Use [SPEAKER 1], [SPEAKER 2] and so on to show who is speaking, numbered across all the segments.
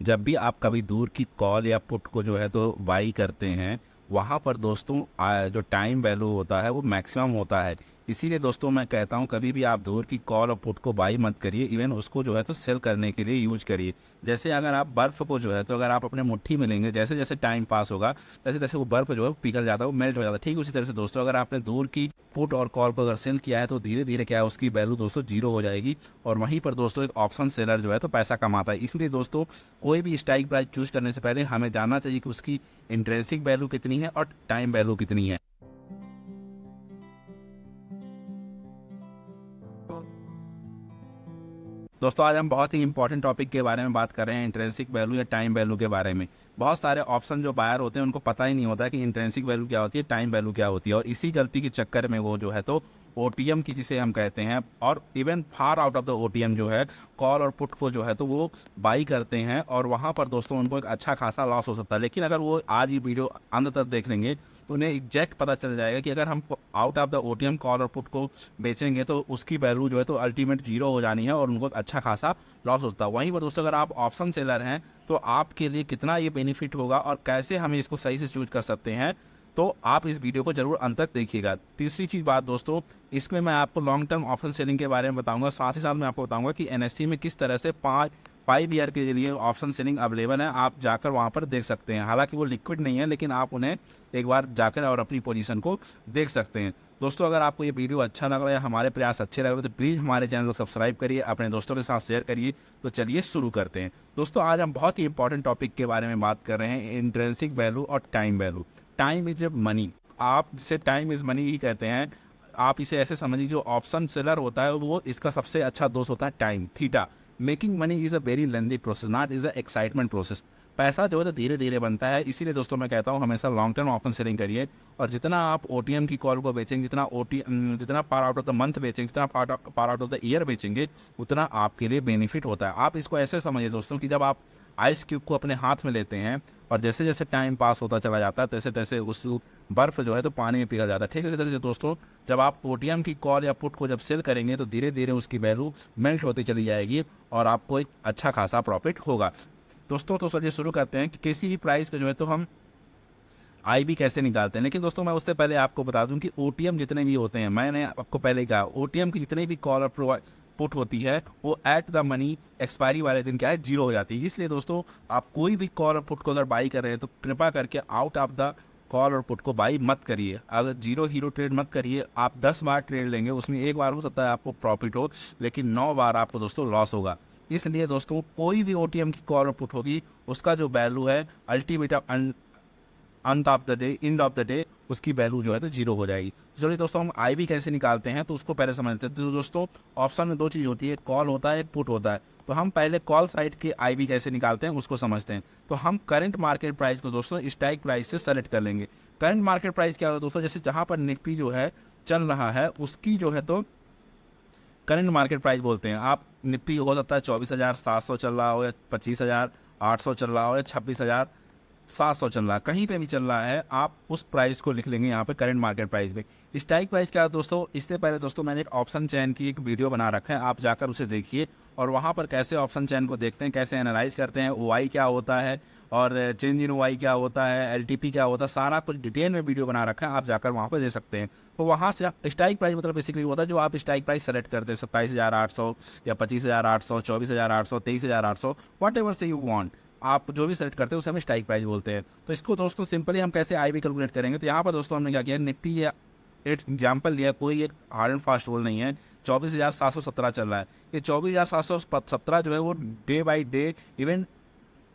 [SPEAKER 1] जब भी आप कभी दूर की कॉल या पुट को जो है तो बाई करते हैं, वहाँ पर दोस्तों जो टाइम वैल्यू होता है वो मैक्सिमम होता है। इसीलिए दोस्तों मैं कहता हूँ कभी भी आप दूर की कॉल और पुट को बाई मत करिए, इवन उसको जो है तो सेल करने के लिए यूज करिए। जैसे अगर आप बर्फ़ को जो है तो अगर आप अपने मुट्ठी में लेंगे, जैसे जैसे टाइम पास होगा तैसे तैसे वो बर्फ़ जो है वो पिघल जाता है, वो मेल्ट हो जाता है। ठीक उसी तरह से दोस्तों अगर आपने दूर की पुट और कॉल को अगर सेल किया है तो धीरे धीरे क्या है उसकी वैल्यू दोस्तों जीरो हो जाएगी। और वहीं पर दोस्तों एक ऑप्शन सेलर जो है तो पैसा कमाता है। इसलिए दोस्तों कोई भी स्ट्राइक प्राइस चूज करने से पहले हमें जानना चाहिए कि उसकी इंट्रिंसिक वैल्यू कितनी है और टाइम वैल्यू कितनी है। दोस्तों आज हम बहुत ही इंपॉर्टेंट टॉपिक के बारे में बात कर रहे हैं, इंट्रिंसिक वैल्यू या टाइम वैल्यू के बारे में। बहुत सारे ऑप्शन जो बायर होते हैं उनको पता ही नहीं होता है कि इंट्रिंसिक वैल्यू क्या होती है, टाइम वैल्यू क्या होती है, और इसी गलती के चक्कर में वो जो है तो ओटीएम की जिसे हम कहते हैं, और even far out of the OTM जो है कॉल और पुट को जो है तो वो बाई करते हैं, और वहाँ पर दोस्तों उनको एक अच्छा खासा लॉस हो सकता है। लेकिन अगर वो आज ये वीडियो अंत तक देख लेंगे तो उन्हें एग्जैक्ट पता चल जाएगा कि अगर हम out of the OTM call और पुट को बेचेंगे तो उसकी वैल्यू जो है तो अल्टीमेट जीरो हो जानी है और उनको अच्छा खासा लॉस होता है। वहीं पर दोस्तों अगर आप ऑप्शन सेलर हैं तो आपके लिए कितना ये बेनिफिट होगा और कैसे हम इसको सही से चूज कर सकते हैं, तो आप इस वीडियो को जरूर अंत तक देखिएगा। तीसरी चीज बात दोस्तों, इसमें मैं आपको लॉन्ग टर्म ऑप्शन सेलिंग के बारे में बताऊंगा, साथ ही साथ मैं आपको बताऊंगा कि एनएससी में किस तरह से 5 ईयर के लिए ऑप्शन सेलिंग अवेलेबल है, आप जाकर वहां पर देख सकते हैं। हालांकि वो लिक्विड नहीं है लेकिन आप उन्हें एक बार जाकर और अपनी पोजीशन को देख सकते हैं। दोस्तों अगर आपको ये वीडियो अच्छा लग रहा है, हमारे प्रयास अच्छे लग रहे हैं, तो प्लीज़ हमारे चैनल को सब्सक्राइब करिए, अपने दोस्तों के साथ शेयर करिए। तो चलिए शुरू करते हैं। दोस्तों आज हम बहुत ही इंपॉर्टेंट टॉपिक के बारे में बात कर रहे हैं, इंट्रिंसिक वैल्यू और time value. Time is money, आप जिसे टाइम इज मनी ही कहते हैं। आप इसे ऐसे समझिए, जो ऑप्शन सेलर होता है वो इसका सबसे अच्छा दोस्त होता है time, theta. Making money is a very lengthy process, not is a excitement process. पैसा जो है तो धीरे धीरे बनता है, इसीलिए दोस्तों मैं कहता हूँ हमेशा लॉन्ग टर्म ऑप्शन सेलिंग करिए। और जितना आप ओटीएम की कॉल को बेचेंगे, जितना पार आउट ऑफ द मंथ बेचेंगे, जितना पार आउट ऑफ द ईयर बेचेंगे, उतना आपके लिए बेनिफिट होता है। आप इसको ऐसे समझिए दोस्तों कि जब आप आइस क्यूब को अपने हाथ में लेते हैं और जैसे जैसे टाइम पास होता चला जाता है तैसे तैसे उस बर्फ जो है तो पानी में पिघल जाता है। ठीक है, इसी तरह से दोस्तों जब आप ओटीएम की कॉल या पुट को जब सेल करेंगे तो धीरे धीरे उसकी वैल्यू मेल्ट होती चली जाएगी और आपको एक अच्छा खासा प्रॉफिट होगा। दोस्तों तो चलिए शुरू करते हैं कि किसी भी प्राइस का जो है तो हम आईबी कैसे निकालते हैं। लेकिन दोस्तों मैं उससे पहले आपको बता दूं कि ओटीएम जितने भी होते हैं, मैंने आपको पहले ही कहा ओटीएम की जितने भी कॉल और पुट होती है वो एट द मनी एक्सपायरी वाले दिन क्या है, जीरो हो जाती है। इसलिए दोस्तों आप कोई भी कॉल और पुट को अगर बाई कर रहे हैं तो कृपा करके आउट ऑफ द कॉल और पुट को बाई मत करिए। अगर जीरो हीरो ट्रेड मत करिए। आप 10 बार ट्रेड लेंगे, उसमें एक बार हो सकता है आपको प्रॉफिट हो, लेकिन 9 बार आपको दोस्तों लॉस होगा। इसलिए दोस्तों कोई भी ओटीएम की कॉल और पुट होगी, उसका जो वैल्यू है अल्टीमेट अंत of the day, end of the day, उसकी वैल्यू जो है तो जीरो हो जाएगी। चलिए दोस्तों हम आईवी कैसे निकालते हैं तो उसको पहले समझते हैं। तो दोस्तों ऑप्शन में दो चीज़ होती है, कॉल होता है, एक पुट होता है। तो हम पहले कॉल साइड के आईवी कैसे निकालते हैं उसको समझते हैं। तो हम करंट मार्केट प्राइस को दोस्तों स्ट्राइक प्राइस से सेलेक्ट कर लेंगे। करंट मार्केट प्राइस क्या होता है दोस्तों, जैसे जहाँ पर निफ्टी जो है चल रहा है उसकी जो है तो करंट मार्केट प्राइस बोलते हैं। आप निफ्टी हो सकता है 24,700 चल रहा हो, या 25,800 चल रहा हो, या 26,700 चल रहा है, कहीं पे भी चल रहा है, आप उस प्राइस को लिख लेंगे यहाँ पे करंट मार्केट प्राइस पे। स्ट्राइक प्राइस क्या है दोस्तों, इससे पहले दोस्तों मैंने एक ऑप्शन चैन की एक वीडियो बना रखा है, आप जाकर उसे देखिए और वहाँ पर कैसे ऑप्शन चैन को देखते हैं, कैसे एनालाइज करते हैं, ओआई क्या होता है और चेंज इन ओआई क्या होता है, एलटीपी क्या होता है, सारा कुछ डिटेल में वीडियो बना रखा है, आप जाकर वहाँ पर दे सकते हैं। तो वहाँ से स्ट्राइक प्राइस मतलब बेसिकली होता है जो आप स्ट्राइक प्राइस सेलेक्ट करते हैं, 27,800 या 25,800, 24,800, 23,800, वट एवर से यू वांट, आप जो भी सेलेक्ट करते हैं उसे हम स्ट्राइक प्राइस बोलते हैं। तो इसको दोस्तों सिंपली हम कैसे आईवी कैलकुलेट करेंगे, तो यहाँ पर दोस्तों हमने क्या किया, निफ्टी या एक एग्जाम्पल लिया, कोई एक हार्ड एंड फास्ट रूल नहीं है। 24,717 चल रहा है, ये 24,717 जो है वो day by day even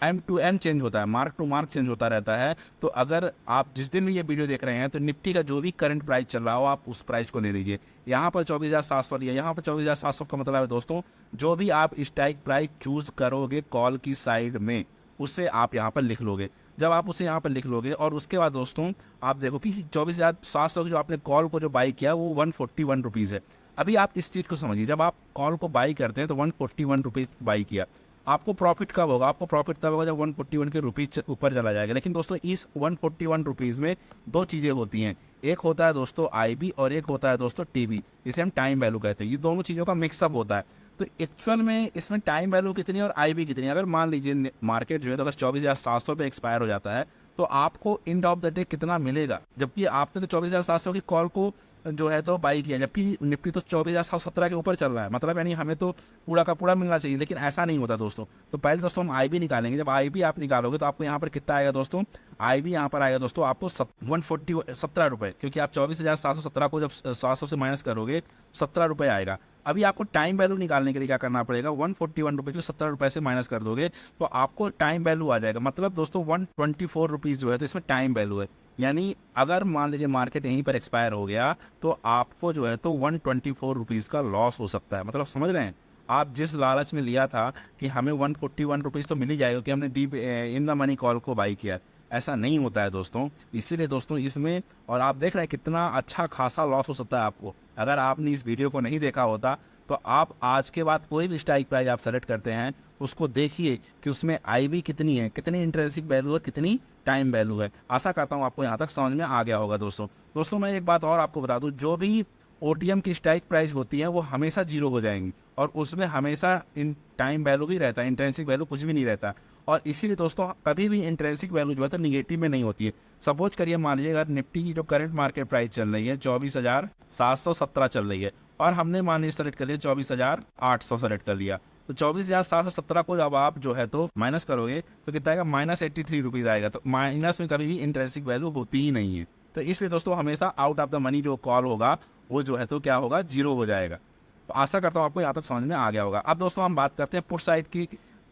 [SPEAKER 1] M to M change होता है, मार्क टू मार्क चेंज होता रहता है। तो अगर आप जिस दिन भी ये वीडियो देख रहे हैं तो निफ्टी का जो भी करंट प्राइस चल रहा हो आप उस प्राइस को ले लीजिए। यहाँ पर 24,700 लिया, यहाँ पर 24,700 का मतलब है दोस्तों जो भी आप स्ट्राइक प्राइस चूज करोगे कॉल की साइड में उसे आप यहाँ पर लिख लोगे। जब आप उसे यहाँ पर लिख लोगे और उसके बाद दोस्तों आप देखो कि 24,700 की जो आपने कॉल को जो बाई किया वो 141 रुपीज़ है। अभी आप इस चीज़ को समझिए, जब आप कॉल को बाई करते हैं तो 141 रुपीज़ बाई किया, आपको प्रॉफिट कब होगा, आपको प्रॉफिट तब होगा जब 141 के रुपीज़ ऊपर चला जाएगा। लेकिन दोस्तों इस 141 रुपीज़ में दो चीज़ें होती हैं, एक होता है दोस्तों आईबी और एक होता है दोस्तों टीबी, जिसे हम टाइम वैल्यू कहते हैं। ये दोनों चीज़ों का मिक्सअप होता है। तो एक्चुअल में इसमें टाइम वैल्यू कितनी है और आई भी कितनी है। अगर मान लीजिए मार्केट जो है तो अगर 24,700 पे एक्सपायर हो जाता है तो आपको एंड ऑफ द डे कितना मिलेगा, जबकि आपने तो 24,700 की कॉल को जो है तो बाई किया, जबकि निफ्टी तो 24,717 के ऊपर चल रहा है। मतलब यानी हमें तो पूरा का पूरा मिलना चाहिए, लेकिन ऐसा नहीं होता दोस्तों। तो पहले दोस्तों हम आई भी निकालेंगे। जब आई भी आप निकालोगे तो आपको यहाँ पर कितना आएगा दोस्तों, आई भी यहाँ पर आएगा दोस्तों आपको 140 रुपये, क्योंकि आप 24,717 को जब 700 से माइनस करोगे 17 रुपये आएगा। अभी आपको टाइम वैल्यू निकालने के लिए क्या करना पड़ेगा, 141 रुपये को 17 रुपये से माइनस कर दोगे तो आपको टाइम वैल्यू आ जाएगा। मतलब दोस्तों 124 रुपीज़ जो है तो इसमें टाइम वैल्यू है। यानी अगर मान लीजिए मार्केट यहीं पर एक्सपायर हो गया तो आपको जो है तो 124 रुपीज़ का लॉस हो सकता है। मतलब समझ रहे हैं, आप जिस लालच में लिया था कि हमें 141 रुपीज़ तो मिल ही जाएगा कि हमने deep in the money call को बाई किया, ऐसा नहीं होता है दोस्तों। इसीलिए दोस्तों इसमें, और आप देख रहे हैं कितना अच्छा खासा लॉस हो सकता है आपको। अगर आपने इस वीडियो को नहीं देखा होता तो आप आज के बाद कोई भी स्ट्राइक प्राइस आप सेलेक्ट करते हैं उसको देखिए कि उसमें आई भी कितनी है, कितनी इंट्रिंसिक वैल्यू है, कितनी टाइम वैल्यू है। आशा करता हूँ आपको यहाँ तक समझ में आ गया होगा दोस्तों मैं एक बात और आपको बता दूँ, जो भी ओटीएम की स्ट्राइक प्राइस होती है वो हमेशा जीरो हो जाएंगी और उसमें हमेशा इन टाइम वैल्यू भी रहता है, इंट्रिंसिक वैल्यू कुछ भी नहीं रहता। और इसीलिए दोस्तों कभी भी इंट्रिंसिक वैल्यू जो है तो निगेटिव में नहीं होती है। सपोज करिए मान लीजिए अगर निफ्टी की जो करंट मार्केट प्राइस चल रही है 24,717 चल रही है और हमने मान लीजिए सेलेक्ट कर लिया 24,800 सेलेक्ट कर लिया, तो 24,717 को जब आप जो है तो माइनस करोगे तो कितना आएगा, -83 रुपीज़ आएगा। तो माइनस में कभी भी इंट्रिंसिक वैल्यू होती ही नहीं है। तो इसलिए दोस्तों हमेशा आउट ऑफ द मनी जो कॉल होगा वो जो है तो क्या होगा, जीरो हो जाएगा। तो आशा करता हूँ आपको यहाँ तक समझ में आ गया होगा। अब दोस्तों हम बात करते हैं पुट साइड की,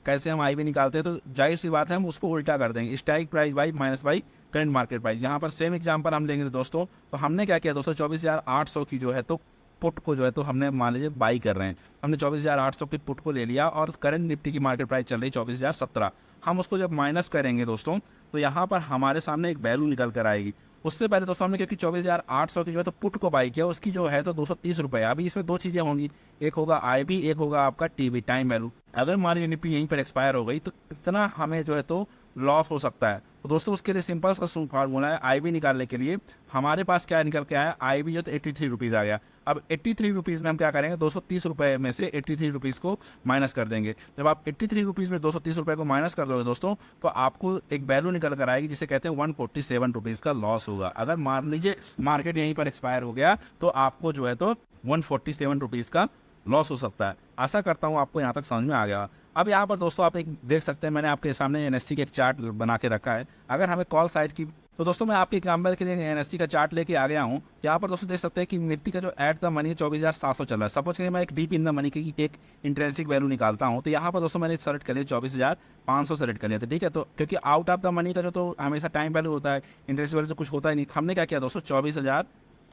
[SPEAKER 1] कैसे हम आई भी निकालते हैं। तो जाहिर सी बात है हम उसको उल्टा कर देंगे, strike price by minus by current market price. यहाँ पर सेम एग्जांपल हम लेंगे दोस्तों। तो हमने क्या किया दोस्तों, 24,800 की जो है तो पुट को जो है तो हमने मान लीजिए बाई कर रहे हैं, हमने 24,800 की पुट को ले लिया और करंट निफ्टी की मार्केट प्राइस चल रही 24,017। हम उसको जब माइनस करेंगे दोस्तों तो यहाँ पर हमारे सामने एक वैल्यू निकल कर आएगी। उससे पहले दोस्तों हमने क्योंकि 24,800 की जो है तो पुट को बाई किया, उसकी जो है तो 230 रुपये। अभी इसमें दो चीज़ें होंगी, एक होगा आई बी, एक होगा आपका टीवी टाइम वैल्यू। अगर मान लीजिए निफ्टी यहीं पर एक्सपायर हो गई तो कितना हमें जो है तो लॉस हो सकता है। तो दोस्तों उसके लिए सिंपल सा फार्मूला है, आई बी निकालने के लिए हमारे पास क्या निकल के आया, आई बी जो तो 83 रुपीज़ आ गया। अब 83 रुपीज़ में हम क्या करेंगे, 230 रुपये में से 83 रुपीज़ को माइनस कर देंगे। जब आप 83 रुपीज़ में 230 रुपये को माइनस कर दोगे दोस्तों तो आपको एक वैल्यू निकल कर आएगी जिसे कहते हैं 147 रुपीज़ का लॉस होगा। अगर मान लीजिए मार्केट यहीं पर एक्सपायर हो गया तो आपको जो है तो 147 रुपीज़ का लॉस हो सकता है। आशा करता हूँ आपको यहाँ तक समझ में आ गया। अब यहाँ पर दोस्तों आप एक देख सकते हैं, मैंने आपके सामने एनएससी का एक चार्ट बना के रखा है। अगर हमें कॉल साइड की, तो दोस्तों मैं आपके एग्जाम्पल के लिए एनएससी का चार्ट लेके आ गया हूँ। यहाँ पर दोस्तों देख सकते हैं कि निफ्टी का जो एट द मनी 24,700 चल रहा है। सपोज करिए मैं एक डीप इन द मनी की एक इंट्रेंसिक वैल्यू निकालता हूँ, तो यहाँ पर दोस्तों मैंने सेलेक्ट कर लिया 24,500 सेलेक्ट कर लिया था, ठीक है। तो क्योंकि आउट ऑफ द मनी का जो तो हमेशा टाइम वैल्यू होता है, इंटरेस्ट वैल्यू तो कुछ होता ही नहीं। हमने क्या किया दोस्तों, 24,000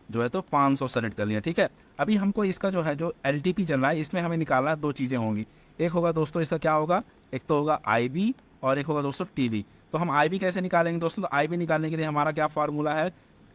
[SPEAKER 1] जो है तो 500 सेलेक्ट कर लिया, ठीक है। अभी हमको इसका जो है जो एलटीपी चल रहा है इसमें हमें निकालना है, दो चीज़ें होंगी। एक होगा दोस्तों इसका क्या होगा, एक तो होगा आईबी और एक होगा दोस्तों टीवी। तो हम आईबी कैसे निकालेंगे दोस्तों, तो आईबी निकालने के लिए हमारा क्या फार्मूला है,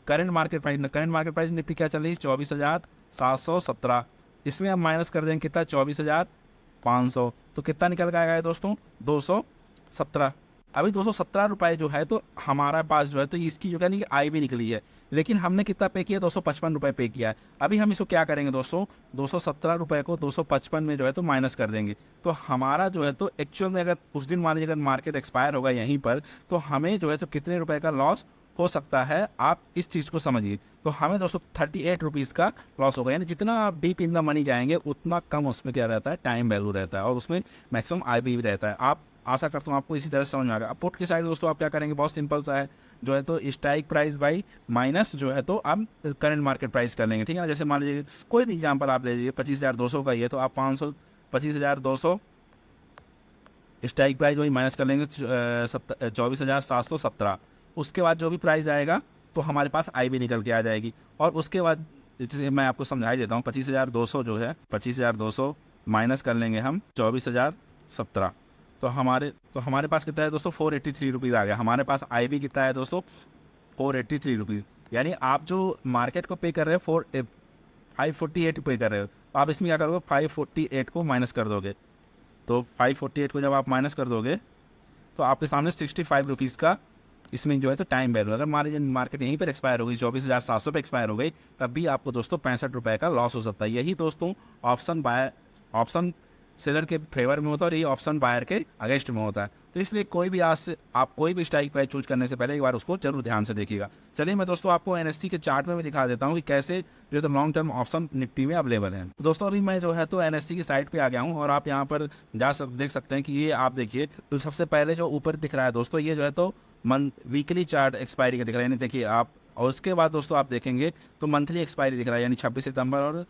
[SPEAKER 1] current market price. Current market price Nifty क्या चल रही है, 24,717। इसमें हम माइनस कर देंगे कितना, 24,500। तो कितना निकल के आएगा दोस्तों, 217। अभी 217 रुपये जो है तो हमारा पास जो है तो इसकी जो है आई भी निकली है, लेकिन हमने कितना पे किया, 255 रुपये पे किया है। अभी हम इसको क्या करेंगे दोस्तों, 217 रुपये को 255 में जो है तो माइनस कर देंगे। तो हमारा जो है तो एक्चुअल में अगर उस दिन मान लीजिए अगर मार्केट एक्सपायर होगा यहीं पर, तो हमें जो है तो कितने रुपए का लॉस हो सकता है, आप इस चीज़ को समझिए। तो हमें दोस्तों 38 रुपीज़ का लॉस होगा। यानी जितना आप डीप इन द मनी जाएंगे उतना कम उसमें क्या रहता है, टाइम वैल्यू रहता है और उसमें मैक्सिमम आई भी रहता है। आप आशा करता हूँ आपको इसी तरह से समझ में आ गया। अब पुट की साइड दोस्तों आप क्या करेंगे, बहुत सिंपल सा है, जो है तो स्ट्राइक प्राइस बाई माइनस जो है तो आप करंट मार्केट प्राइस कर लेंगे, ठीक है ना। जैसे मान लीजिए कोई भी एग्जांपल आप ले लीजिए, 25,200 का ही है तो आप 25,200 स्ट्राइक प्राइस वही माइनस कर लेंगे 24,717। उसके बाद जो भी प्राइस आएगा तो हमारे पास आई भी निकल के आ जाएगी। और उसके बाद जैसे मैं आपको समझा ही देता हूँ, 25,200 जो है 25,200 माइनस कर लेंगे हम 24,017। तो हमारे पास कितना है दोस्तों, 483 रुपीज़ आ गया। हमारे पास आई भी कितना है दोस्तों, 483 रुपीज़। यानी आप जो मार्केट को पे कर रहे हो 548 पे कर रहे हो, तो आप इसमें क्या करोगे, 548 को माइनस कर दोगे। तो 548 को जब आप माइनस कर दोगे तो आपके सामने 65 रुपीज़ का इसमें जो है तो टाइम वैल्यू। अगर मान लीजिए मार्केट यहीं पर एक्सपायर हो गई, 24,700 पे एक्सपायर हो गई, तब भी आपको दोस्तों 65 रुपये का लॉस हो सकता है। यही दोस्तों ऑप्शन सेलर के फेवर में होता है और ये ऑप्शन बायर के अगेंस्ट में होता है। तो इसलिए कोई भी आज से आप कोई भी स्ट्राइक प्राइस चूज करने से पहले एक बार उसको जरूर ध्यान से देखिएगा। चलिए मैं दोस्तों आपको एनएससी के चार्ट में भी दिखा देता हूँ कि कैसे जो तो लॉन्ग टर्म ऑप्शन निफ्टी में अवेलेबल है। तो दोस्तों अभी मैं जो है तो एनएससी की साइट पे आ गया हूँ और आप यहाँ पर देख सकते हैं कि ये आप देखिए तो सबसे पहले जो ऊपर दिख रहा है दोस्तों ये जो है तो वीकली चार्ट एक्सपायरी का दिख रहा है, यानी देखिए आप। और उसके बाद दोस्तों आप देखेंगे तो मंथली एक्सपायरी दिख रहा है, यानी 26 सितंबर और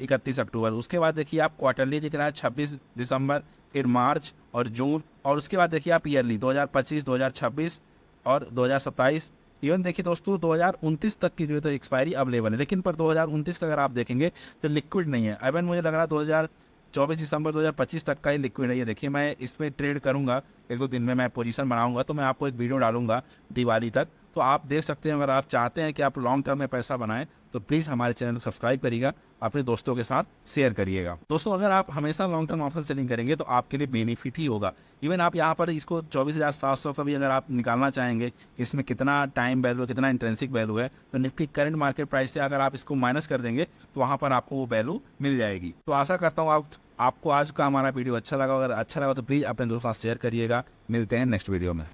[SPEAKER 1] 31 अक्टूबर। उसके बाद देखिए आप क्वार्टरली दिख रहा है 26 दिसंबर, फिर मार्च और जून। और उसके बाद देखिए आप ईयरली 2025, 2026 और 2027। इवन देखिए दोस्तों 2029 तक की जो है तो एक्सपायरी अवेलेबल है, लेकिन पर 2029 का अगर आप देखेंगे तो लिक्विड नहीं है। इवन मुझे लग रहा है 2024 दिसंबर 2025 तक का ही लिक्विड है। ये देखिए मैं इसमें ट्रेड करूंगा, 1-2 दिन में मैं पोजीशन बनाऊंगा तो मैं आपको एक वीडियो डालूंगा दिवाली तक, तो आप देख सकते हैं। अगर आप चाहते हैं कि आप लॉन्ग टर्म में पैसा बनाएं तो प्लीज़ हमारे चैनल को सब्सक्राइब करिएगा, अपने दोस्तों के साथ शेयर करिएगा। दोस्तों अगर आप हमेशा लॉन्ग टर्म ऑप्शन सेलिंग करेंगे तो आपके लिए बेनिफिट ही होगा। इवन आप यहाँ पर इसको 24,700 का भी अगर आप निकालना चाहेंगे, इसमें कितना टाइम वैल्यू है, कितना इंट्रिंसिक वैल्यू है, तो निफ्टी करंट मार्केट प्राइस से अगर आप इसको माइनस कर देंगे तो वहाँ पर आपको वो वैल्यू मिल जाएगी। तो आशा करता हूँ आपको आज का हमारा वीडियो अच्छा लगा। अगर अच्छा लगा तो प्लीज़ अपने दोस्तों के साथ शेयर करिएगा। मिलते हैं नेक्स्ट वीडियो में।